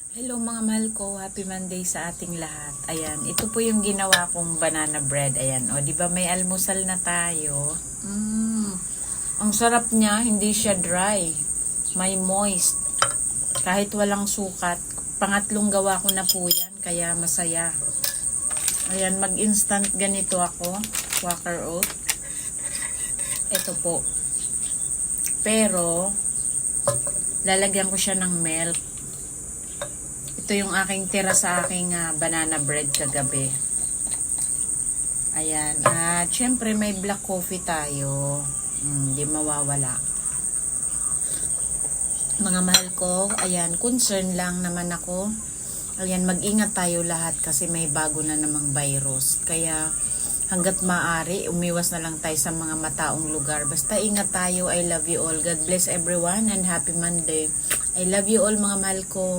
Hello mga mahal ko, happy Monday sa ating lahat. Ayan, ito po yung ginawa kong banana bread. Ayan, o di ba may almusal na tayo? Ang sarap niya, hindi siya dry. May moist. Kahit walang sukat. Pangatlong gawa ko na po yan, kaya masaya. Ayan, mag-instant ganito ako. Quaker oat. Ito po. Pero, lalagyan ko siya ng milk. Ito yung aking tira sa aking banana bread kagabi. Ayan. At syempre may black coffee tayo. Hindi mawawala. Mga mahal ko, ayan, concern lang naman ako. Ayan, mag-ingat tayo lahat kasi may bago na namang virus. Kaya hanggat maaari, umiwas na lang tayo sa mga mataong lugar. Basta ingat tayo. I love you all. God bless everyone and happy Monday. I love you all mga mahal ko.